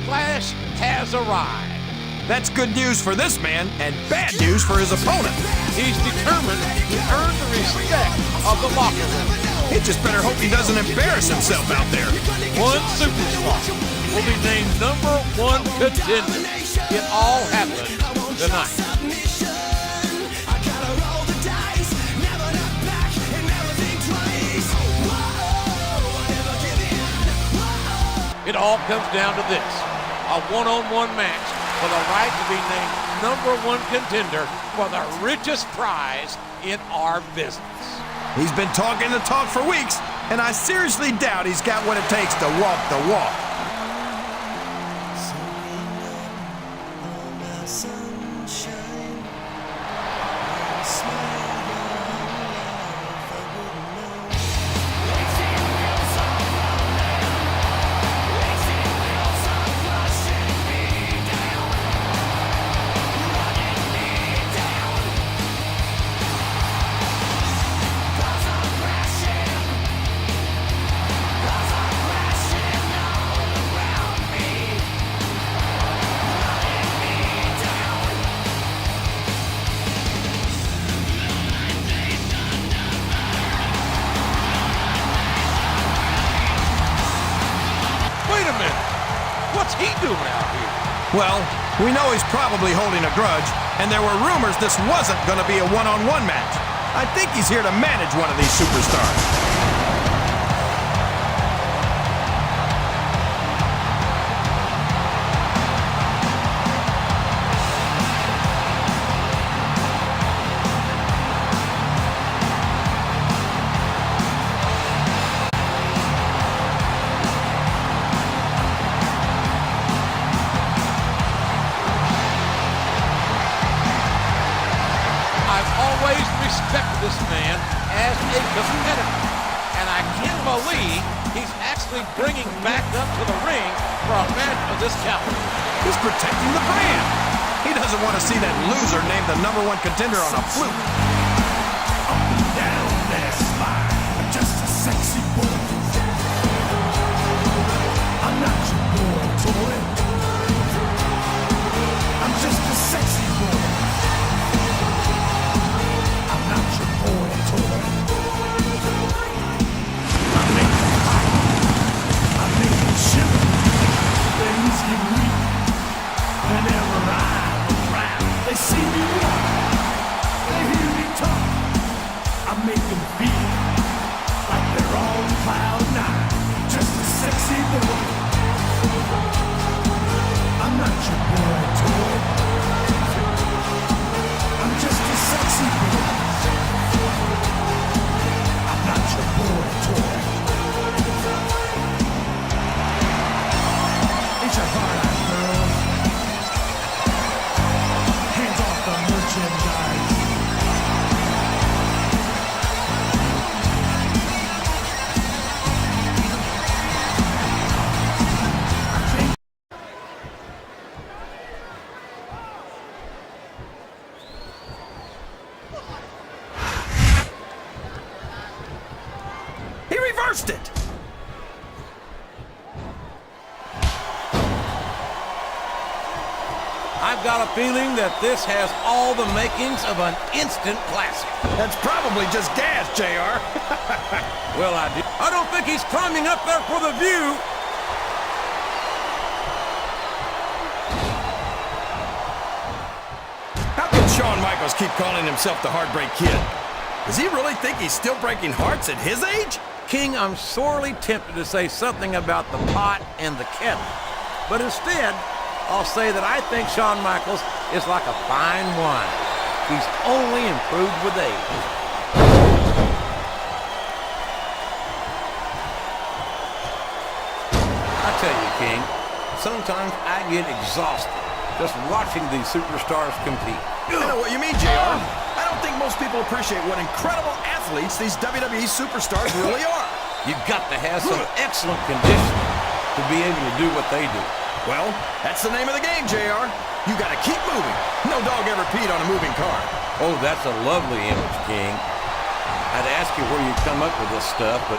Backlash has arrived. That's good news for this man and bad news for his opponent. He's determined to earn the respect of the locker room. He just better hope he doesn't embarrass himself out there. One superstar will be named #1 contender. It all happened tonight. It all comes down to this: a one-on-one match for the right to be named #1 contender for the richest prize in our business. He's been talking the talk for weeks, and I seriously doubt he's got what it takes to walk the walk. What's he doing out here? Well, we know he's probably holding a grudge, and there were rumors this wasn't going to be a one-on-one match. I think he's here to manage one of these superstars. Always respect this man as a competitor, and I can't believe he's actually bringing back up to the ring for a match of this caliber. He's protecting the brand. He doesn't want to see that loser named the #1 contender on a fluke. Up and down that slide, I'm just a sexy boy. I'm not your boy toy. I'm just a sexy boy. They see me walk, they hear me talk. I make them feel like they're on cloud nine. Just a sexy boy. I'm not your boy toy. I'm just a sexy boy. I'm not your boy toy. Ain't your heart out, girl? Hands off the merchandise. He reversed it. I've got a feeling that this has all the makings of an instant classic. That's probably just gas, JR. Well, I don't think he's climbing up there for the view. How can Shawn Michaels keep calling himself the Heartbreak Kid? Does he really think he's still breaking hearts at his age? King, I'm sorely tempted to say something about the pot and the kettle, but instead, I'll say that I think Shawn Michaels is like a fine wine. He's only improved with age. I tell you, King, sometimes I get exhausted just watching these superstars compete. I know what you mean, JR. I don't think most people appreciate what incredible athletes these WWE superstars really are. You've got to have some excellent conditioning to be able to do what they do. Well, that's the name of the game, JR. You gotta keep moving. No dog ever peed on a moving car. Oh, that's a lovely image, King. I'd ask you where you come up with this stuff, but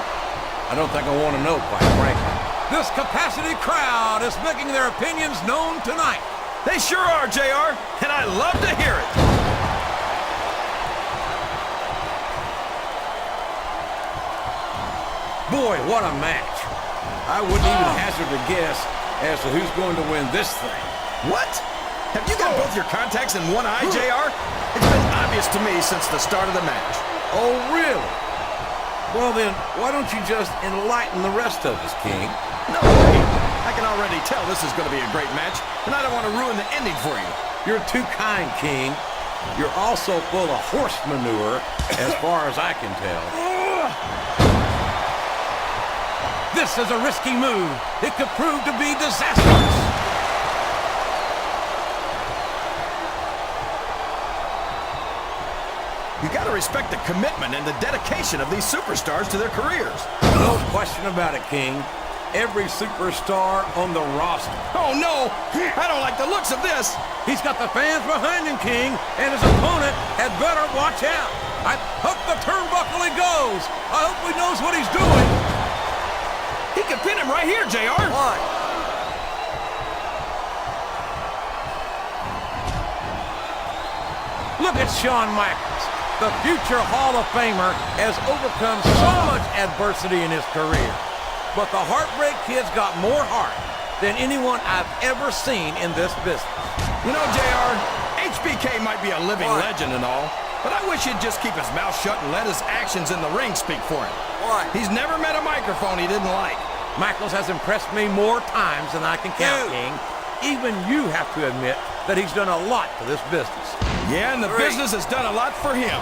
I don't think I want to know, quite frankly. This capacity crowd is making their opinions known tonight. They sure are, JR, and I love to hear it. Boy, what a match. I wouldn't even hazard a guess as to who's going to win this thing. What? Have you got both your contacts in one eye, JR? It's been obvious to me since the start of the match. Oh, really? Well then, why don't you just enlighten the rest of us, King? No way! I can already tell this is going to be a great match, and I don't want to ruin the ending for you. You're too kind, King. You're also full of horse manure, as far as I can tell. This is a risky move. It could prove to be disastrous. You got to respect the commitment and the dedication of these superstars to their careers. No question about it, King. Every superstar on the roster. Oh, no! I don't like the looks of this! He's got the fans behind him, King, and his opponent had better watch out. Up the turnbuckle he goes. I hope he knows what he's doing. He could pin him right here, JR. Why? Look at Shawn Michaels. The future Hall of Famer has overcome so much adversity in his career. But the Heartbreak Kid's got more heart than anyone I've ever seen in this business. You know, JR, HBK might be a living legend and all, but I wish he'd just keep his mouth shut and let his actions in the ring speak for him. Why? He's never met a microphone he didn't like. Michaels has impressed me more times than I can count, King. Even you have to admit that he's done a lot for this business. Yeah, and the business has done a lot for him.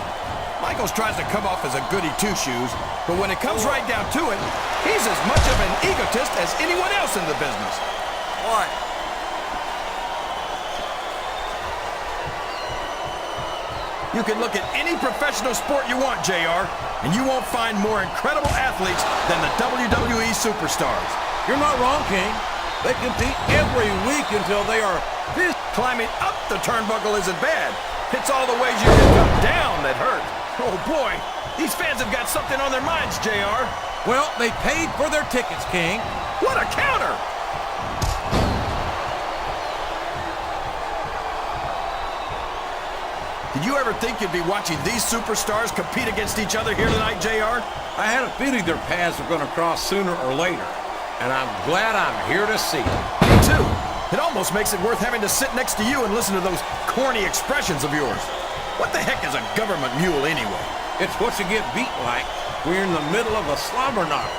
Michaels tries to come off as a goody two-shoes, but when it comes right down to it, he's as much of an egotist as anyone else in the business. Why? You can look at any professional sport you want, JR, and you won't find more incredible athletes than the WWE superstars. You're not wrong, King. They compete every week until they are pissed. Climbing up the turnbuckle isn't bad. It's all the ways you can come down that hurt. Oh boy, these fans have got something on their minds, JR. Well, they paid for their tickets, King. What a counter! Did you ever think you'd be watching these superstars compete against each other here tonight, JR? I had a feeling their paths were going to cross sooner or later, and I'm glad I'm here to see it. Me too. It almost makes it worth having to sit next to you and listen to those corny expressions of yours. What the heck is a government mule anyway? It's what you get beat like when you're in the middle of a slobber knocker.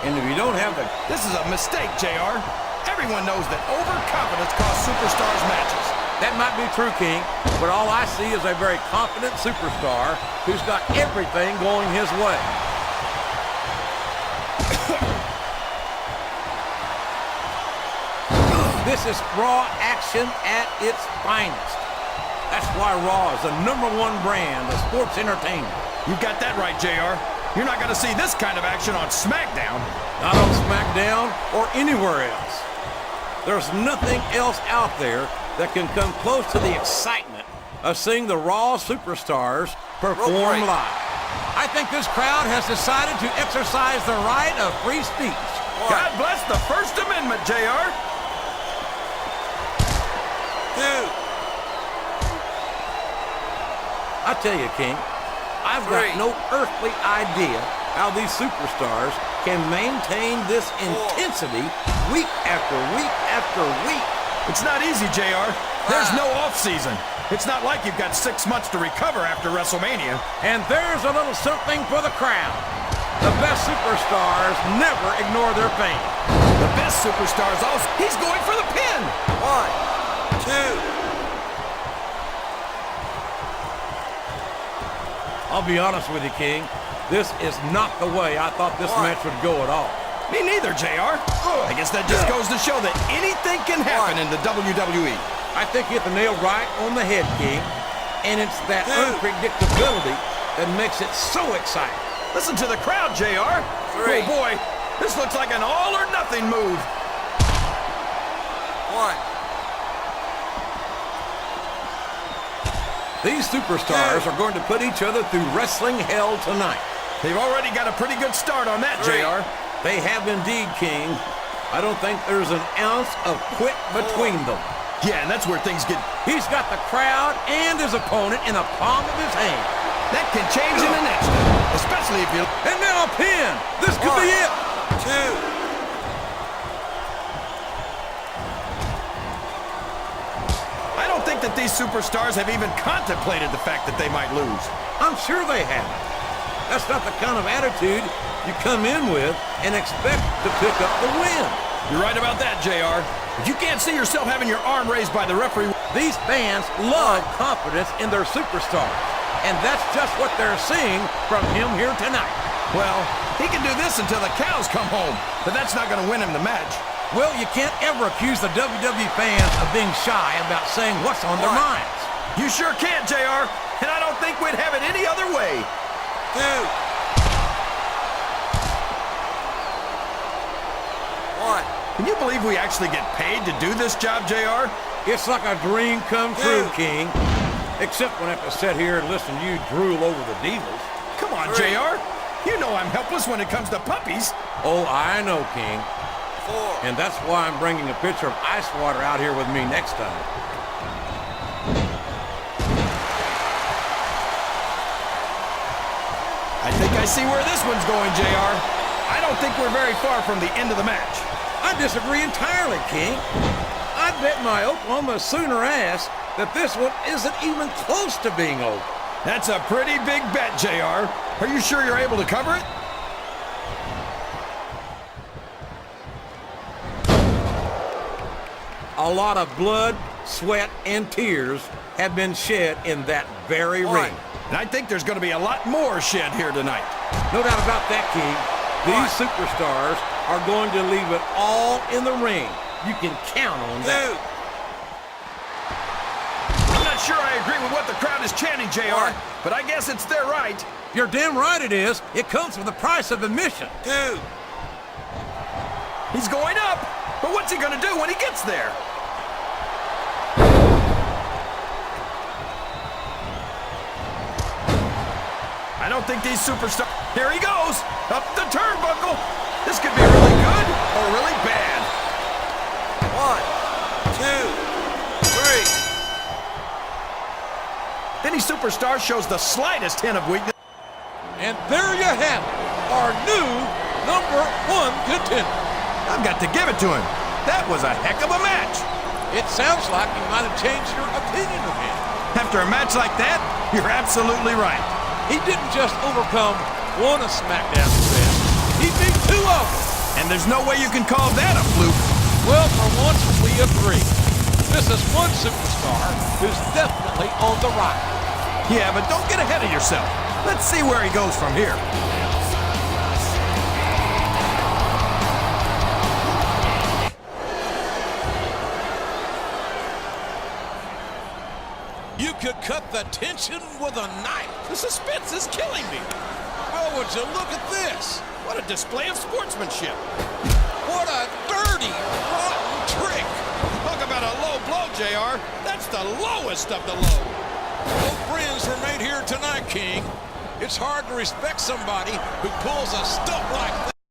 And if you don't have the... This is a mistake, JR. Everyone knows that overconfidence costs superstars matches. That might be true, King, but all I see is a very confident superstar who's got everything going his way. This is Raw action at its finest. That's why Raw is the #1 brand of sports entertainment. You got that right, JR. You're not going to see this kind of action on SmackDown. Not on SmackDown or anywhere else. There's nothing else out there that can come close to the excitement of seeing the Raw superstars perform live. I think this crowd has decided to exercise the right of free speech. God bless the First Amendment, JR. Dude. I tell you, King, I've got no earthly idea how these superstars can maintain this intensity week after week after week. It's not easy, JR. There's no off-season. It's not like you've got 6 months to recover after WrestleMania. And there's a little something for the crowd. The best superstars never ignore their pain. The best superstars also... He's going for the pin! 1, 2... I'll be honest with you, King. This is not the way I thought this match would go at all. Me neither, JR. I guess that just goes to show that anything can happen in the WWE. I think you hit the nail right on the head, King. And it's that unpredictability that makes it so exciting. Listen to the crowd, JR. Oh boy, this looks like an all-or-nothing move. 1. These superstars are going to put each other through wrestling hell tonight. They've already got a pretty good start on that, JR. They have indeed, King. I don't think there's an ounce of quit between them. Yeah, and that's where things get... He's got the crowd and his opponent in the palm of his hand. That can change in an instant, especially if you... And now a pin. This could be it. 2. I don't think that these superstars have even contemplated the fact that they might lose. I'm sure they haven't. That's not the kind of attitude you come in with and expect to pick up the win. You're right about that, JR. If you can't see yourself having your arm raised by the referee... These fans love confidence in their superstars, and that's just what they're seeing from him here tonight. Well, he can do this until the cows come home, but that's not going to win him the match. Well, you can't ever accuse the WWE fans of being shy about saying what's on their minds. You sure can't, JR, and I don't think we'd have it any other way. 2. 1. Can you believe we actually get paid to do this job, JR? It's like a dream come true, King. Except when I have to sit here and listen to you drool over the divas. Come on, 3. JR. You know I'm helpless when it comes to puppies. Oh, I know, King. 4. And that's why I'm bringing a pitcher of ice water out here with me next time. I think I see where this one's going, JR. I don't think we're very far from the end of the match. I disagree entirely, King. I'd bet my Oklahoma Sooner ass that this one isn't even close to being over. That's a pretty big bet, JR. Are you sure you're able to cover it? A lot of blood, sweat, and tears have been shed in that very ring. And I think there's going to be a lot more shed here tonight. No doubt about that, King. These superstars are going to leave it all in the ring. You can count on 2. that. I'm not sure I agree with what the crowd is chanting, JR, but I guess it's their right. You're damn right it is. It comes with the price of admission. 2. He's going up, but what's he going to do when he gets there? I don't think these superstars... Here he goes, up the turnbuckle. This could be really good or really bad. 1, 2, 3. Any superstar shows the slightest hint of weakness. And there you have it, our new #1 contender. I've got to give it to him. That was a heck of a match. It sounds like you might have changed your opinion of him. After a match like that, you're absolutely right. He didn't just overcome one of SmackDown's best. He beat 2 of them. And there's no way you can call that a fluke. Well, for once, we agree. This is one superstar who's definitely on the rise. Yeah, but don't get ahead of yourself. Let's see where he goes from here. You could cut the tension with a knife. The suspense is killing me. Oh, would you look at this? What a display of sportsmanship. What a dirty, rotten trick. Talk about a low blow, JR. That's the lowest of the low. No friends were made here tonight, King. It's hard to respect somebody who pulls a stunt like that.